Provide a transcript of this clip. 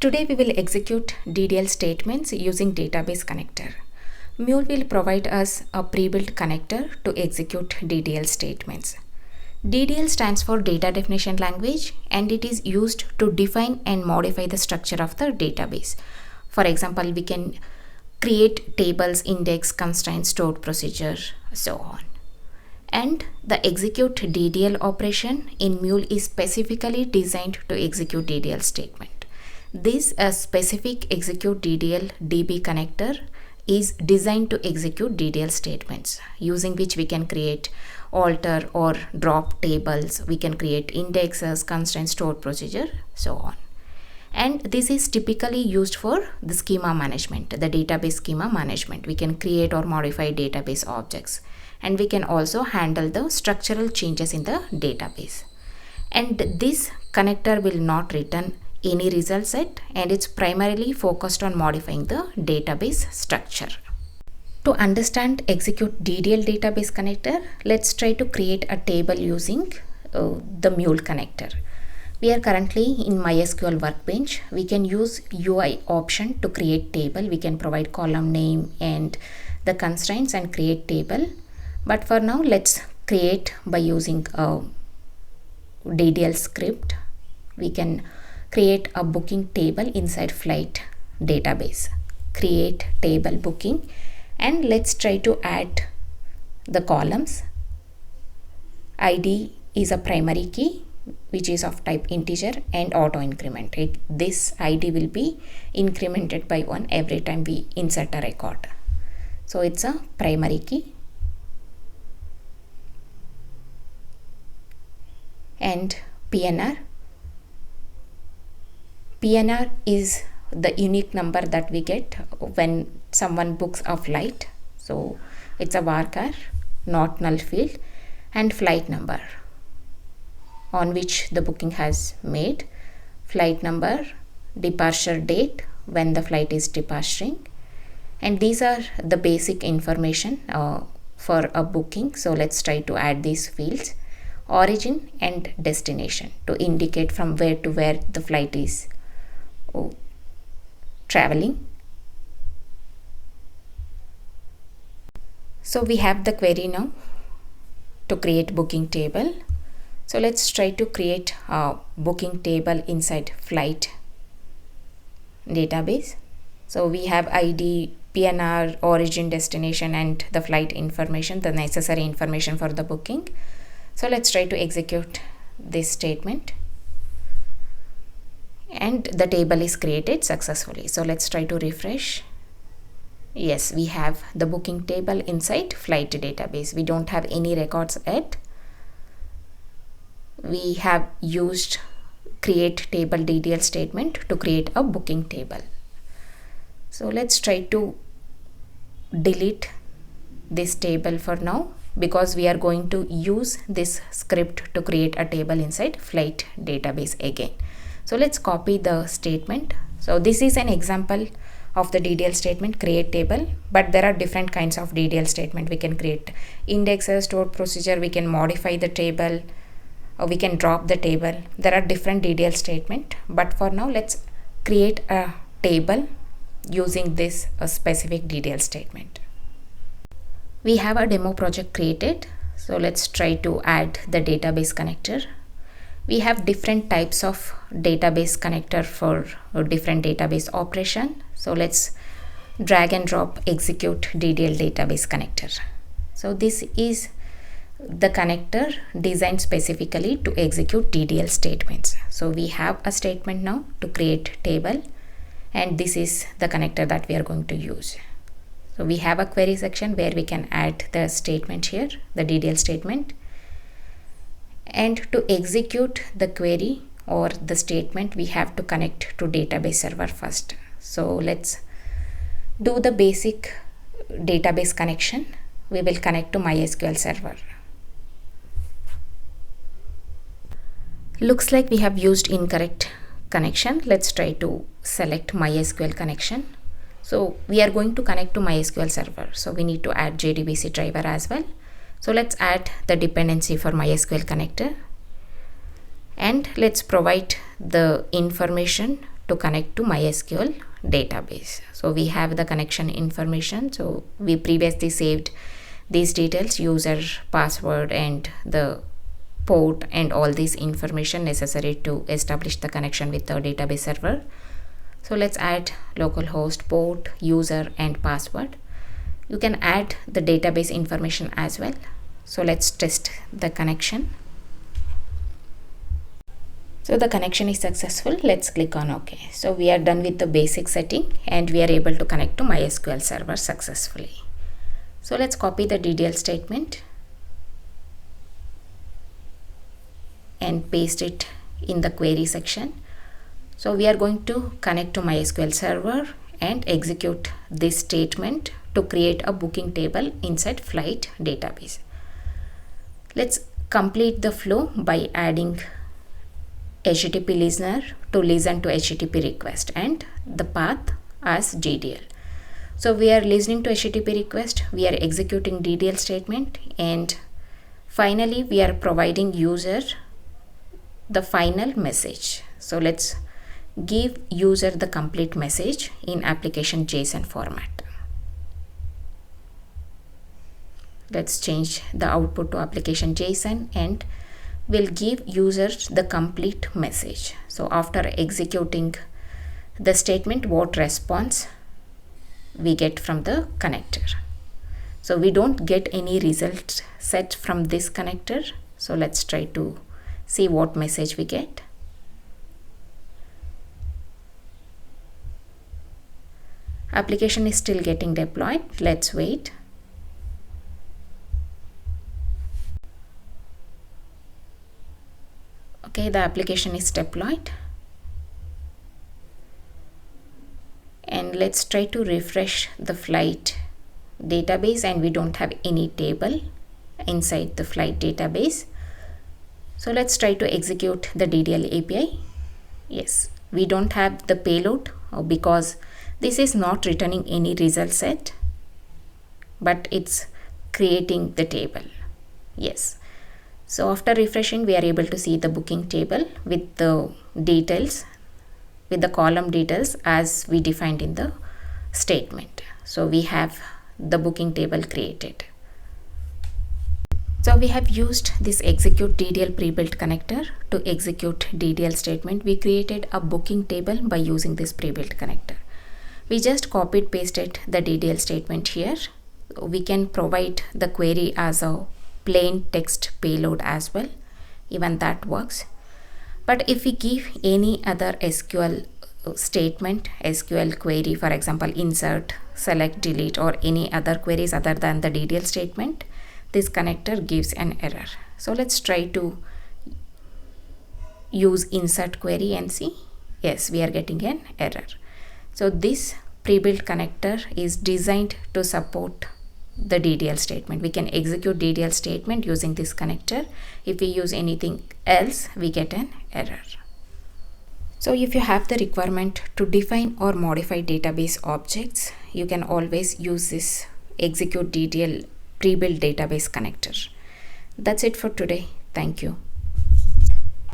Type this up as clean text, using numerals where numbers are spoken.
Today we will execute DDL statements using database connector. Mule will provide us a pre-built connector to execute DDL statements. DDL stands for Data Definition Language, and it is used to define and modify the structure of the database. For example, we can create tables, index, constraint, stored procedure, so on. And the execute DDL operation in Mule is specifically designed to execute DDL statement. This specific execute DDL DB connector is designed to execute DDL statements, using which we can create, alter or drop tables, we can create indexes, constraints, stored procedure, so on. And this is typically used for the schema management, the database schema management. We can create or modify database objects, and we can also handle the structural changes in the database. And this connector will not return any result set, and it's primarily focused on modifying the database structure. To understand execute DDL database connector, let's try to create a table using the Mule connector. We are currently in MySQL Workbench. We can use UI option to create table. We can provide column name and the constraints and create table. But for now, let's create by using a DDL script. We can create a booking table inside flight database. Create table booking, and let's try to add the columns. ID is a primary key which is of type integer and auto increment. This ID will be incremented by 1 every time we insert a record. So it's a primary key. And PNR. PNR is the unique number that we get when someone books a flight. So it's a varchar, not null field, and flight number on which the booking has made, flight number, departure date when the flight is departing, and these are the basic information for a booking. So let's try to add these fields, origin and destination, to indicate from where to where the flight is traveling. So we have the query now to create booking table. So let's try to create a booking table inside flight database. So we have ID, PNR, origin, destination, and the flight information, the necessary information for the booking. So let's try to execute this statement. And the table is created successfully. So let's try to refresh. Yes, we have the booking table inside flight database. We don't have any records yet. We have used create table DDL statement to create a booking table. So let's try to delete this table for now, because we are going to use this script to create a table inside flight database again. So let's copy the statement. So this is an example of the DDL statement, create table, but there are different kinds of DDL statement. We can create indexes, stored procedure, we can modify the table, or we can drop the table. There are different DDL statement, but for now let's create a table using this specific DDL statement. We have a demo project created. So let's try to add the database connector. We have different types of database connector for different database operation. So let's drag and drop execute DDL database connector. So this is the connector designed specifically to execute DDL statements. So we have a statement now to create table, and this is the connector that we are going to use. So we have a query section where we can add the statement here, the DDL statement. And to execute the query or the statement, we have to connect to database server first. So let's do the basic database connection. We will connect to MySQL server. Looks like we have used incorrect connection. Let's try to select MySQL connection. So we are going to connect to MySQL server. So we need to add JDBC driver as well. So let's add the dependency for MySQL connector, and let's provide the information to connect to MySQL database. So we have the connection information. So we previously saved these details, user, password, and the port, and all this information necessary to establish the connection with the database server. So let's add localhost, port, user, and password. You can add the database information as well. So let's test the connection. So the connection is successful. Let's click on OK. So we are done with the basic setting and we are able to connect to MySQL server successfully. So let's copy the DDL statement and paste it in the query section. So we are going to connect to MySQL server and execute this statement to create a booking table inside flight database. Let's complete the flow by adding HTTP listener to listen to HTTP request and the path as JDL. So we are listening to HTTP request, we are executing DDL statement, and finally we are providing user the final message. So let's give user the complete message in application JSON format. Let's change the output to application JSON and we'll give users the complete message. So after executing the statement, what response we get from the connector. So we don't get any result set from this connector. So let's try to see what message we get. Application is still getting deployed. Let's wait. Okay, the application is deployed. And let's try to refresh the flight database, and we don't have any table inside the flight database. So let's try to execute the DDL API. Yes, we don't have the payload because this is not returning any result set, but it's creating the table. Yes. So after refreshing, we are able to see the booking table with the details, with the column details as we defined in the statement. So we have the booking table created. So we have used this execute DDL pre-built connector to execute DDL statement. We created a booking table by using this pre-built connector. We just copied pasted the DDL statement here. We can provide the query as a plain text payload as well. Even that works. But if we give any other SQL statement, SQL query, for example, insert, select, delete, or any other queries other than the DDL statement, this connector gives an error. So let's try to use insert query and see. Yes, we are getting an error. So this pre-built connector is designed to support the DDL statement. We can execute DDL statement using this connector. If we use anything else, we get an error. So if you have the requirement to define or modify database objects, you can always use this execute DDL pre-built database connector. That's it for today. Thank you.